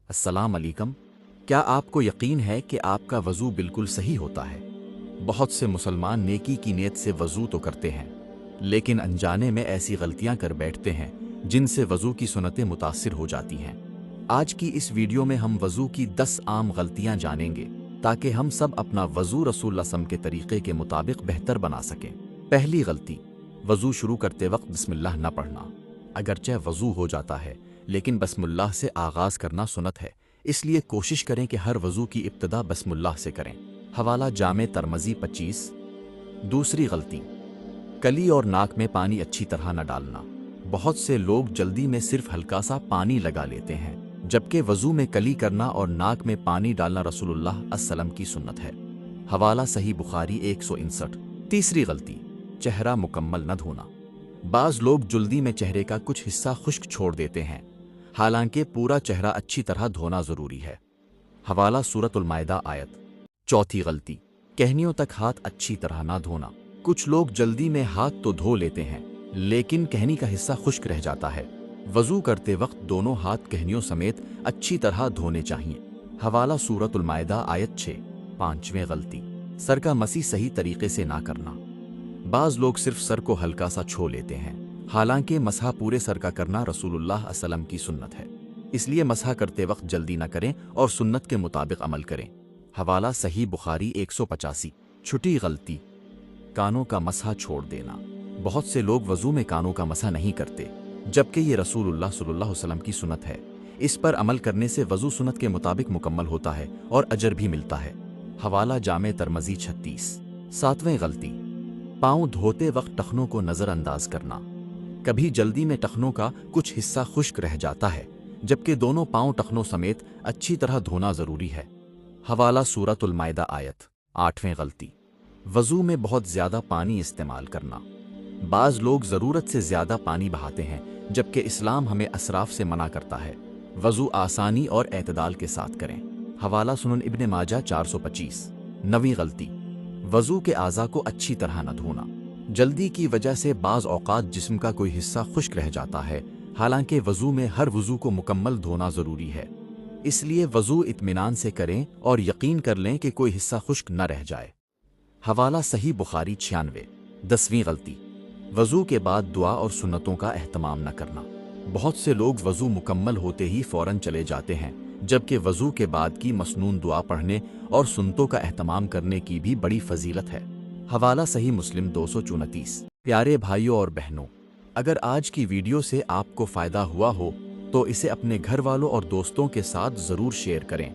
السلام علیکم۔ کیا آپ کو یقین ہے کہ آپ کا وضو بالکل صحیح ہوتا ہے؟ بہت سے مسلمان نیکی کی نیت سے وضو تو کرتے ہیں، لیکن انجانے میں ایسی غلطیاں کر بیٹھتے ہیں جن سے وضو کی سنتیں متاثر ہو جاتی ہیں۔ آج کی اس ویڈیو میں ہم وضو کی 10 عام غلطیاں جانیں گے تاکہ ہم سب اپنا وضو رسول اللہ صلی اللہ علیہ وسلم کے طریقے کے مطابق بہتر بنا سکیں۔ پہلی غلطی، وضو شروع کرتے وقت بسم اللہ نہ پڑھنا۔ اگرچہ وضو ہو جاتا ہے لیکن بسم اللہ سے آغاز کرنا سنت ہے، اس لیے کوشش کریں کہ ہر وضو کی ابتدا بسم اللہ سے کریں۔ حوالہ جامع ترمذی 25۔ دوسری غلطی، کلی اور ناک میں پانی اچھی طرح نہ ڈالنا۔ بہت سے لوگ جلدی میں صرف ہلکا سا پانی لگا لیتے ہیں، جبکہ وضو میں کلی کرنا اور ناک میں پانی ڈالنا رسول اللہ صلی اللہ علیہ وسلم کی سنت ہے۔ حوالہ صحیح بخاری 159۔ تیسری غلطی، چہرہ مکمل نہ دھونا۔ بعض لوگ جلدی میں چہرے کا کچھ حصہ خشک چھوڑ دیتے ہیں، حالانکہ پورا چہرہ اچھی طرح دھونا ضروری ہے۔ حوالہ سورۃ المائدہ آیت۔ چوتھی غلطی، کہنیوں تک ہاتھ اچھی طرح نہ دھونا۔ کچھ لوگ جلدی میں ہاتھ تو دھو لیتے ہیں لیکن کہنی کا حصہ خشک رہ جاتا ہے۔ وضو کرتے وقت دونوں ہاتھ کہنیوں سمیت اچھی طرح دھونے چاہیے۔ حوالہ سورۃ المائدہ آیت 6۔ پانچویں غلطی، سر کا مسح صحیح طریقے سے نہ کرنا۔ بعض لوگ صرف سر کو ہلکا سا چھو لیتے ہیں، حالانکہ مسح پورے سر کا کرنا رسول اللہ صلی اللہ علیہ وسلم کی سنت ہے، اس لیے مسح کرتے وقت جلدی نہ کریں اور سنت کے مطابق عمل کریں۔ حوالہ صحیح بخاری 185۔ چھٹی غلطی، کانوں کا مسح چھوڑ دینا۔ بہت سے لوگ وضو میں کانوں کا مسح نہیں کرتے، جبکہ یہ رسول اللہ صلی اللہ علیہ وسلم کی سنت ہے۔ اس پر عمل کرنے سے وضو سنت کے مطابق مکمل ہوتا ہے اور اجر بھی ملتا ہے۔ حوالہ جامع ترمذی 36۔ ساتویں غلطی، پاؤں دھوتے وقت ٹخنوں کو نظر انداز کرنا۔ کبھی جلدی میں ٹخنوں کا کچھ حصہ خشک رہ جاتا ہے، جبکہ دونوں پاؤں ٹخنوں سمیت اچھی طرح دھونا ضروری ہے۔ حوالہ سورۃ المائدہ آیت۔ آٹھویں غلطی، وضو میں بہت زیادہ پانی استعمال کرنا۔ بعض لوگ ضرورت سے زیادہ پانی بہاتے ہیں، جبکہ اسلام ہمیں اسراف سے منع کرتا ہے۔ وضو آسانی اور اعتدال کے ساتھ کریں۔ حوالہ سنن ابن ماجہ 425۔ نویں غلطی، وضو کے اعضاء کو اچھی طرح نہ دھونا۔ جلدی کی وجہ سے بعض اوقات جسم کا کوئی حصہ خشک رہ جاتا ہے، حالانکہ وضو میں ہر وضو کو مکمل دھونا ضروری ہے، اس لیے وضو اطمینان سے کریں اور یقین کر لیں کہ کوئی حصہ خشک نہ رہ جائے۔ حوالہ صحیح بخاری 96۔ 10ویں غلطی، وضو کے بعد دعا اور سنتوں کا اہتمام نہ کرنا۔ بہت سے لوگ وضو مکمل ہوتے ہی فوراً چلے جاتے ہیں، جبکہ وضو کے بعد کی مسنون دعا پڑھنے اور سنتوں کا اہتمام کرنے کی بھی بڑی فضیلت ہے۔ حوالہ صحیح مسلم 234۔ پیارے بھائیوں اور بہنوں، اگر آج کی ویڈیو سے آپ کو فائدہ ہوا ہو تو اسے اپنے گھر والوں اور دوستوں کے ساتھ ضرور شیئر کریں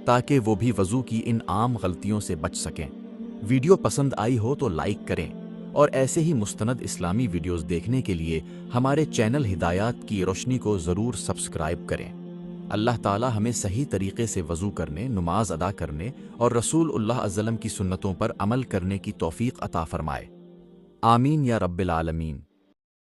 تاکہ وہ بھی وضو کی ان عام غلطیوں سے بچ سکیں۔ ویڈیو پسند آئی ہو تو لائک کریں اور ایسے ہی مستند اسلامی ویڈیوز دیکھنے کے لیے ہمارے چینل ہدایات کی روشنی کو ضرور سبسکرائب کریں۔ اللہ تعالی ہمیں صحیح طریقے سے وضو کرنے، نماز ادا کرنے اور رسول اللہ علیہ وسلم کی سنتوں پر عمل کرنے کی توفیق عطا فرمائے۔ آمین یا رب العالمین۔